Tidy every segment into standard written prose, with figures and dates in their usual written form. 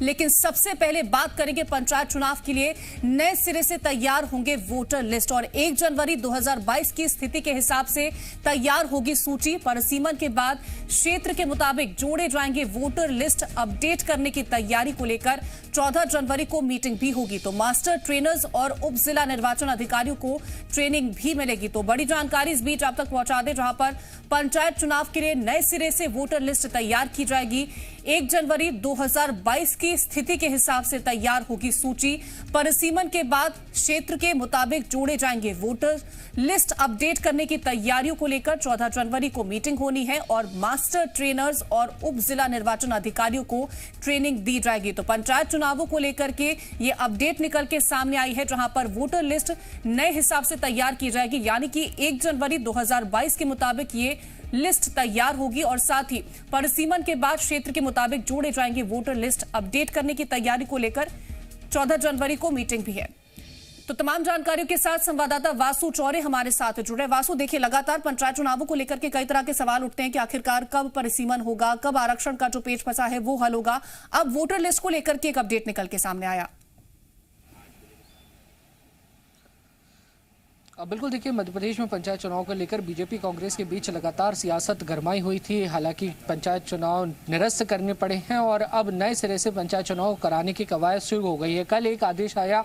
लेकिन सबसे पहले बात करेंगे पंचायत चुनाव के लिए नए सिरे से तैयार होंगे वोटर लिस्ट और 1 जनवरी 2022 की स्थिति के हिसाब से तैयार होगी सूची। परिसीमन के बाद क्षेत्र के मुताबिक जोड़े जाएंगे वोटर लिस्ट। अपडेट करने की तैयारी को लेकर 14 जनवरी को मीटिंग भी होगी। तो मास्टर ट्रेनर्स और उप जिला निर्वाचन अधिकारियों को ट्रेनिंग भी मिलेगी। तो बड़ी जानकारी इस बीच आप तक पहुंचा दें, जहां पर पंचायत चुनाव के लिए नए सिरे से वोटर लिस्ट तैयार की जाएगी। 1 जनवरी 2022 की स्थिति के हिसाब से तैयार होगी सूची। परिसीमन के बाद क्षेत्र के मुताबिक जोड़े जाएंगे वोटर लिस्ट। अपडेट करने की तैयारियों को लेकर 14 जनवरी को मीटिंग होनी है और मास्टर ट्रेनर्स और उप जिला निर्वाचन अधिकारियों को ट्रेनिंग दी जाएगी। तो पंचायत चुनावों को लेकर के ये अपडेट निकल के सामने आई है, जहां पर वोटर लिस्ट नए हिसाब से तैयार की जाएगी, यानी कि 1 जनवरी 2022 के मुताबिक ये लिस्ट तैयार होगी और साथ ही परिसीमन के बाद क्षेत्र के मुताबिक जोड़े जाएंगे वोटर लिस्ट। अपडेट करने की तैयारी को लेकर 14 जनवरी को मीटिंग भी है। तो तमाम जानकारियों के साथ संवाददाता वासु चौरे हमारे साथ जुड़े। वासु, देखिए लगातार पंचायत चुनावों को लेकर के कई तरह के सवाल उठते हैं कि आखिरकार कब परिसीमन होगा, कब आरक्षण का जो पेच फंसा है वो हल होगा। अब वोटर लिस्ट को लेकर के एक अपडेट निकल के सामने आया। बिल्कुल, देखिए मध्य प्रदेश में पंचायत चुनाव को लेकर बीजेपी कांग्रेस के बीच लगातार सियासत गरमाई हुई थी। हालांकि पंचायत चुनाव निरस्त करने पड़े हैं और अब नए सिरे से पंचायत चुनाव कराने की कवायद शुरू हो गई है। कल एक आदेश आया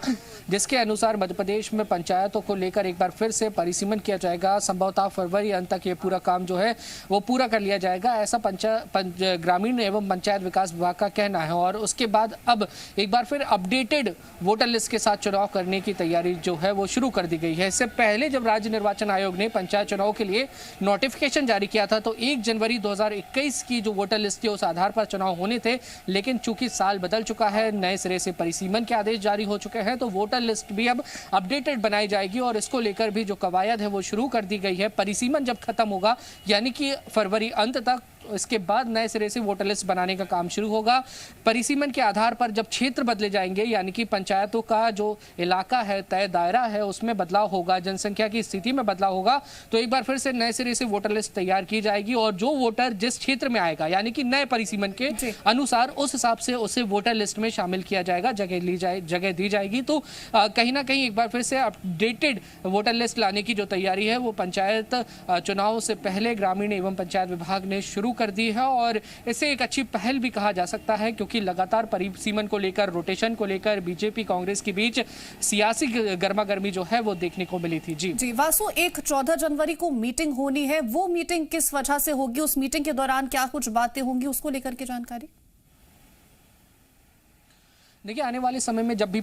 जिसके अनुसार मध्य प्रदेश में पंचायतों को लेकर एक बार फिर से परिसीमन किया जाएगा। संभवतः फरवरी अंत तक ये पूरा काम जो है वो पूरा कर लिया जाएगा, ऐसा ग्रामीण एवं पंचायत विकास विभाग का कहना है। और उसके बाद अब एक बार फिर अपडेटेड वोटर लिस्ट के साथ चुनाव करने की तैयारी जो है वो शुरू कर दी गई है। इससे पहले जब राज्य निर्वाचन आयोग ने पंचायत चुनाव के लिए नोटिफिकेशन जारी किया था तो 1 जनवरी 2021 की जो वोटर लिस्ट थी उस आधार पर चुनाव होने थे, लेकिन चूंकि साल बदल चुका है, नए सिरे से परिसीमन के आदेश जारी हो चुके हैं, तो वोटर लिस्ट भी अब अपडेटेड बनाई जाएगी और इसको लेकर भी जो कवायद है वो शुरू कर दी गई है। परिसीमन जब खत्म होगा यानी कि फरवरी अंत तक, इसके बाद नए सिरे से वोटर लिस्ट बनाने का काम शुरू होगा। परिसीमन के आधार पर जब क्षेत्र बदले जाएंगे यानी कि पंचायतों का जो इलाका है, तय दायरा है, उसमें बदलाव होगा, जनसंख्या की स्थिति में बदलाव होगा, तो एक बार फिर से नए सिरे से वोटर लिस्ट तैयार की जाएगी और जो वोटर जिस क्षेत्र में आएगा यानी कि नए परिसीमन के अनुसार उस हिसाब से उसे वोटर लिस्ट में शामिल किया जाएगा, जगह दी जाएगी। तो कहीं ना कहीं एक बार फिर से अपडेटेड वोटर लिस्ट लाने की जो तैयारी है वो पंचायत चुनाव से पहले ग्रामीण एवं पंचायत विभाग ने शुरू कर दी है और इसे एक अच्छी पहल भी कहा जा सकता है, क्योंकि लगातार परिसीमन को लेकर, रोटेशन को लेकर बीजेपी कांग्रेस के बीच सियासी गर्मागर्मी जो है वो देखने को मिली थी। जी वासु, एक 14 जनवरी को मीटिंग होनी है, वो मीटिंग किस वजह से होगी, उस मीटिंग के दौरान क्या कुछ बातें होंगी, उसको लेकर के जानकारी? देखिए, आने वाले समय में जब भी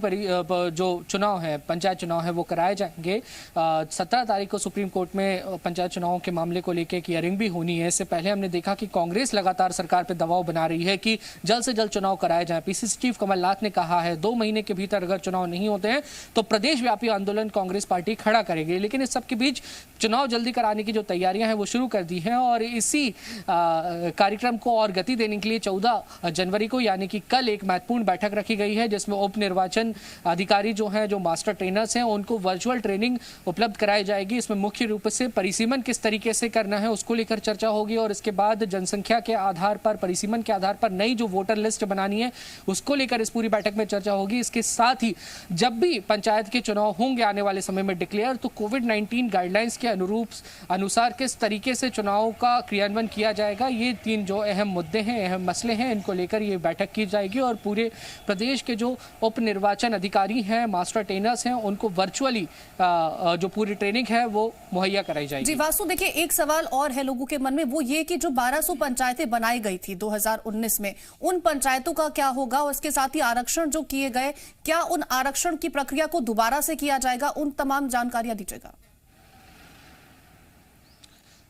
जो चुनाव है, पंचायत चुनाव है, वो कराए जाएंगे। 17 तारीख को सुप्रीम कोर्ट में पंचायत चुनावों के मामले को लेकर एक हियरिंग भी होनी है। इससे पहले हमने देखा कि कांग्रेस लगातार सरकार पर दबाव बना रही है कि जल्द से जल्द चुनाव कराए जाएं। पीसीसी चीफ कमलनाथ ने कहा है 2 महीने के भीतर अगर चुनाव नहीं होते हैं तो प्रदेश व्यापी आंदोलन कांग्रेस पार्टी खड़ा करेगी। लेकिन इस सबके बीच चुनाव जल्दी कराने की जो तैयारियां हैं वो शुरू कर दी हैं और इसी कार्यक्रम को और गति देने के लिए 14 जनवरी को यानी कि कल एक महत्वपूर्ण बैठक रखी गई है, जिसमें उप निर्वाचन अधिकारी जो हैं, जो मास्टर ट्रेनर्स हैं, उनको वर्चुअल ट्रेनिंग उपलब्ध कराई जाएगी। इसमें मुख्य रूप से परिसीमन किस तरीके से करना है उसको लेकर चर्चा होगी और इसके बाद जनसंख्या के आधार पर, परिसीमन के आधार पर नई जो वोटर लिस्ट बनानी है उसको लेकर इस पूरी बैठक में चर्चा होगी। इसके साथ ही जब भी पंचायत के चुनाव होंगे आने वाले समय में डिक्लेयर, तो कोविड-19 गाइडलाइंस के अनुसार किस तरीके से चुनाव का क्रियान्वयन किया जाएगा, ये 3 जो अहम मुद्दे हैं, अहम मसले हैं, इनको लेकर ये बैठक की जाएगी और पूरे प्रदेश के जो उप निर्वाचन अधिकारी हैं, मास्टर ट्रेनर्स हैं, उनको वर्चुअली जो पूरी ट्रेनिंग है वो मुहैया कराई जाएगी। जी वासु, देखिए एक सवाल और है लोगों के मन में, वो ये कि जो 1200 पंचायतें बनाई गई थी 2019 में, उन पंचायतों का क्या होगा और इसके साथ ही आरक्षण जो किए गए, क्या उन आरक्षण की प्रक्रिया को दोबारा से किया जाएगा, उन तमाम जानकारियां दीजिएगा।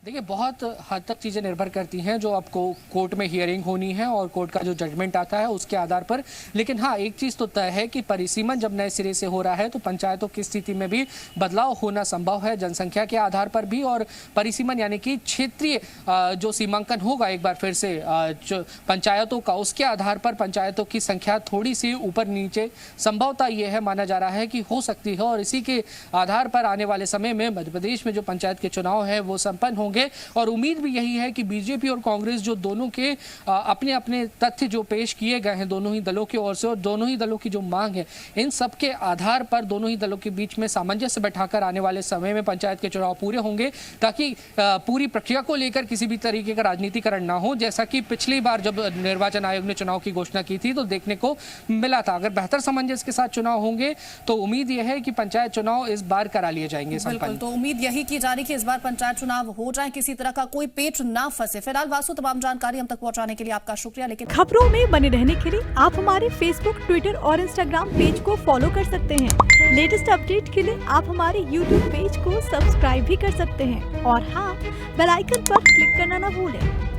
देखिए, बहुत हद तक चीज़ें निर्भर करती हैं जो आपको कोर्ट में हियरिंग होनी है और कोर्ट का जो जजमेंट आता है उसके आधार पर। लेकिन हाँ, एक चीज़ तो तय है कि परिसीमन जब नए सिरे से हो रहा है तो पंचायतों की स्थिति में भी बदलाव होना संभव है, जनसंख्या के आधार पर भी। और परिसीमन यानी कि क्षेत्रीय जो सीमांकन होगा एक बार फिर से पंचायतों का, उसके आधार पर पंचायतों की संख्या थोड़ी सी ऊपर नीचे संभवतः ये है, माना जा रहा है कि हो सकती है। और इसी के आधार पर आने वाले समय में मध्य प्रदेश में जो पंचायत के चुनाव है वो संपन्न होंगे होंगे। और उम्मीद भी यही है कि बीजेपी और कांग्रेस जो दोनों के अपने अपने तथ्य जो पेश किए गए हैं दोनों ही दलों की ओर से, और दोनों ही दलों की जो मांग है, इन सब के आधार पर दोनों ही दलों के बीच में सामंजस्य बैठाकर आने वाले समय में पंचायत के चुनाव पूरे होंगे, ताकि पूरी प्रक्रिया को लेकर किसी भी तरीके का राजनीतिकरण ना हो, जैसा कि पिछली बार जब निर्वाचन आयोग ने चुनाव की घोषणा की थी तो देखने को मिला था। अगर बेहतर सामंजस्य के साथ चुनाव होंगे तो उम्मीद यह है कि पंचायत चुनाव इस बार करा लिए जाएंगे संपन्न। तो उम्मीद यही की जा रही कि इस बार पंचायत चुनाव हो जाए, किसी तरह का कोई पेच ना फंसे। फिलहाल वासु, तमाम जानकारी हम तक पहुंचाने के लिए आपका शुक्रिया। लेकिन खबरों में बने रहने के लिए आप हमारे फेसबुक, ट्विटर और इंस्टाग्राम पेज को फॉलो कर सकते हैं। लेटेस्ट अपडेट के लिए आप हमारे यूट्यूब पेज को सब्सक्राइब भी कर सकते हैं और हाँ, बेल आइकन पर क्लिक करना ना भूलें।